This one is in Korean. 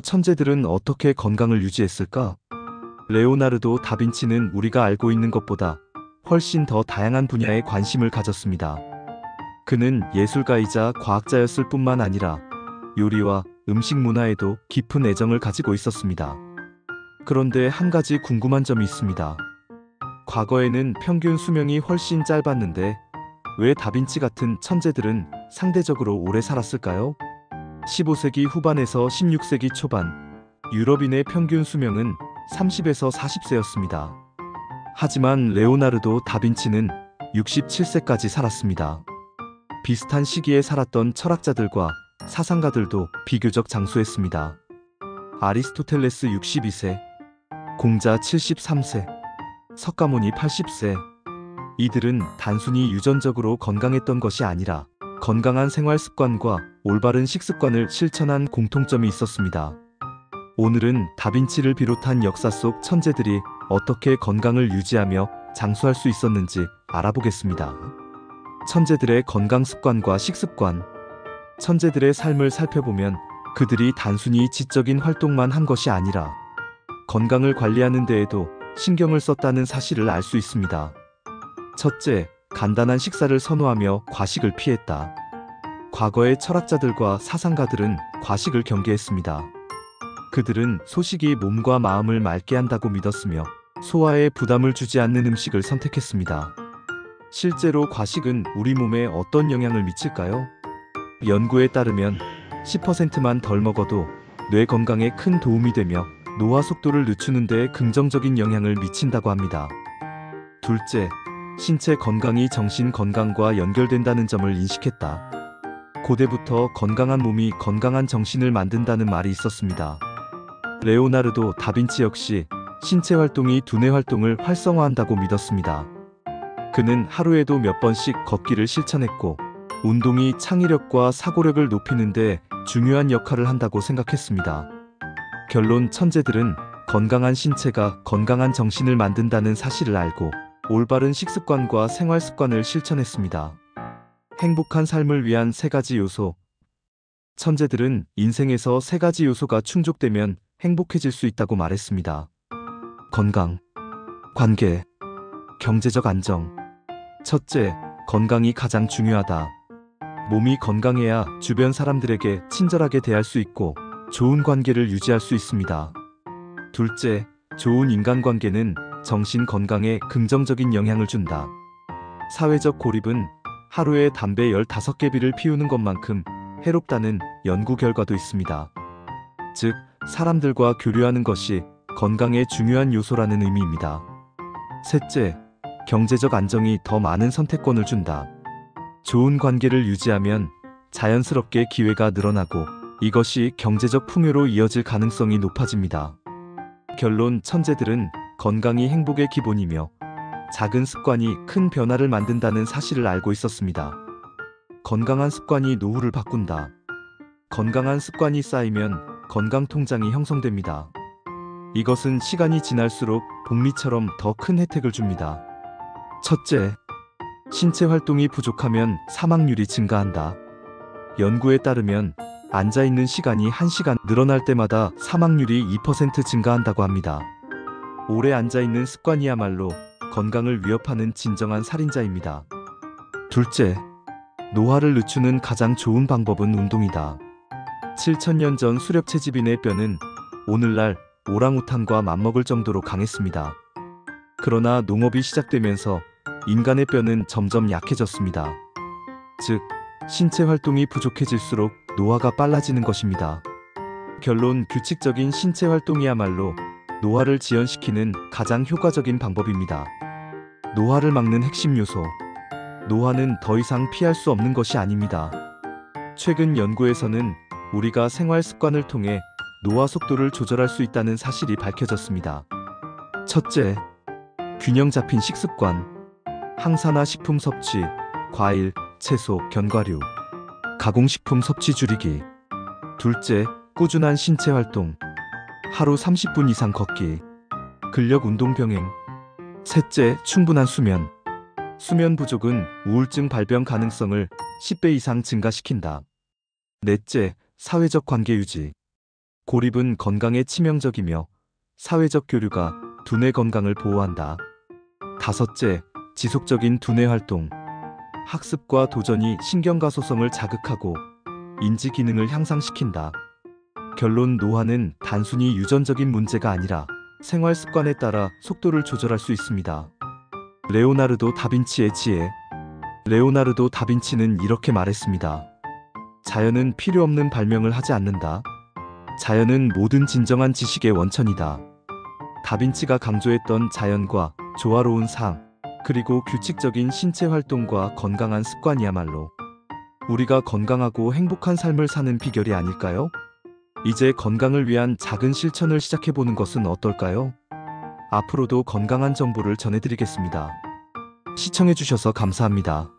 천재들은 어떻게 건강을 유지했을까? 레오나르도 다빈치는 우리가 알고 있는 것보다 훨씬 더 다양한 분야에 관심을 가졌습니다. 그는 예술가이자 과학자였을 뿐만 아니라 요리와 음식 문화에도 깊은 애정을 가지고 있었습니다. 그런데 한 가지 궁금한 점이 있습니다. 과거에는 평균 수명이 훨씬 짧았는데 왜 다빈치 같은 천재들은 상대적으로 오래 살았을까요? 15세기 후반에서 16세기 초반, 유럽인의 평균 수명은 30에서 40세였습니다. 하지만 레오나르도 다빈치는 67세까지 살았습니다. 비슷한 시기에 살았던 철학자들과 사상가들도 비교적 장수했습니다. 아리스토텔레스 62세, 공자 73세, 석가모니 80세. 이들은 단순히 유전적으로 건강했던 것이 아니라 건강한 생활 습관과 올바른 식습관을 실천한 공통점이 있었습니다. 오늘은 다빈치를 비롯한 역사 속 천재들이 어떻게 건강을 유지하며 장수할 수 있었는지 알아보겠습니다. 천재들의 건강 습관과 식습관. 천재들의 삶을 살펴보면 그들이 단순히 지적인 활동만 한 것이 아니라 건강을 관리하는 데에도 신경을 썼다는 사실을 알 수 있습니다. 첫째, 간단한 식사를 선호하며 과식을 피했다. 과거의 철학자들과 사상가들은 과식을 경계했습니다. 그들은 소식이 몸과 마음을 맑게 한다고 믿었으며 소화에 부담을 주지 않는 음식을 선택했습니다. 실제로 과식은 우리 몸에 어떤 영향을 미칠까요? 연구에 따르면 10%만 덜 먹어도 뇌 건강에 큰 도움이 되며 노화 속도를 늦추는 데 긍정적인 영향을 미친다고 합니다. 둘째, 신체 건강이 정신 건강과 연결된다는 점을 인식했다. 고대부터 건강한 몸이 건강한 정신을 만든다는 말이 있었습니다. 레오나르도 다빈치 역시 신체 활동이 두뇌 활동을 활성화한다고 믿었습니다. 그는 하루에도 몇 번씩 걷기를 실천했고 운동이 창의력과 사고력을 높이는 데 중요한 역할을 한다고 생각했습니다. 결론, 천재들은 건강한 신체가 건강한 정신을 만든다는 사실을 알고 올바른 식습관과 생활 습관을 실천했습니다. 행복한 삶을 위한 세 가지 요소. 천재들은 인생에서 세 가지 요소가 충족되면 행복해질 수 있다고 말했습니다. 건강, 관계, 경제적 안정. 첫째, 건강이 가장 중요하다. 몸이 건강해야 주변 사람들에게 친절하게 대할 수 있고 좋은 관계를 유지할 수 있습니다. 둘째, 좋은 인간관계는 정신 건강에 긍정적인 영향을 준다. 사회적 고립은 하루에 담배 15개비를 피우는 것만큼 해롭다는 연구 결과도 있습니다. 즉, 사람들과 교류하는 것이 건강의 중요한 요소라는 의미입니다. 셋째, 경제적 안정이 더 많은 선택권을 준다. 좋은 관계를 유지하면 자연스럽게 기회가 늘어나고 이것이 경제적 풍요로 이어질 가능성이 높아집니다. 결론, 천재들은 건강이 행복의 기본이며 작은 습관이 큰 변화를 만든다는 사실을 알고 있었습니다. 건강한 습관이 노후를 바꾼다. 건강한 습관이 쌓이면 건강 통장이 형성됩니다. 이것은 시간이 지날수록 복리처럼 더 큰 혜택을 줍니다. 첫째, 신체 활동이 부족하면 사망률이 증가한다. 연구에 따르면 앉아있는 시간이 1시간 늘어날 때마다 사망률이 2% 증가한다고 합니다. 오래 앉아있는 습관이야말로 건강을 위협하는 진정한 살인자입니다. 둘째, 노화를 늦추는 가장 좋은 방법은 운동이다. 7,000년 전 수렵 채집인의 뼈는 오늘날 오랑우탄과 맞먹을 정도로 강했습니다. 그러나 농업이 시작되면서 인간의 뼈는 점점 약해졌습니다. 즉, 신체 활동이 부족해질수록 노화가 빨라지는 것입니다. 결론, 규칙적인 신체 활동이야말로 노화를 지연시키는 가장 효과적인 방법입니다. 노화를 막는 핵심 요소. 노화는 더 이상 피할 수 없는 것이 아닙니다. 최근 연구에서는 우리가 생활 습관을 통해 노화 속도를 조절할 수 있다는 사실이 밝혀졌습니다. 첫째, 균형 잡힌 식습관. 항산화 식품 섭취, 과일, 채소, 견과류, 가공식품 섭취 줄이기. 둘째, 꾸준한 신체 활동. 하루 30분 이상 걷기, 근력 운동 병행. 셋째, 충분한 수면. 수면 부족은 우울증 발병 가능성을 10배 이상 증가시킨다. 넷째, 사회적 관계 유지. 고립은 건강에 치명적이며 사회적 교류가 두뇌 건강을 보호한다. 다섯째, 지속적인 두뇌 활동. 학습과 도전이 신경가소성을 자극하고 인지 기능을 향상시킨다. 결론, 노화는 단순히 유전적인 문제가 아니라 생활 습관에 따라 속도를 조절할 수 있습니다. 레오나르도 다빈치의 지혜. 레오나르도 다빈치는 이렇게 말했습니다. 자연은 필요 없는 발명을 하지 않는다. 자연은 모든 진정한 지식의 원천이다. 다빈치가 강조했던 자연과 조화로운 삶, 그리고 규칙적인 신체 활동과 건강한 습관이야말로 우리가 건강하고 행복한 삶을 사는 비결이 아닐까요? 이제 건강을 위한 작은 실천을 시작해보는 것은 어떨까요? 앞으로도 건강한 정보를 전해드리겠습니다. 시청해주셔서 감사합니다.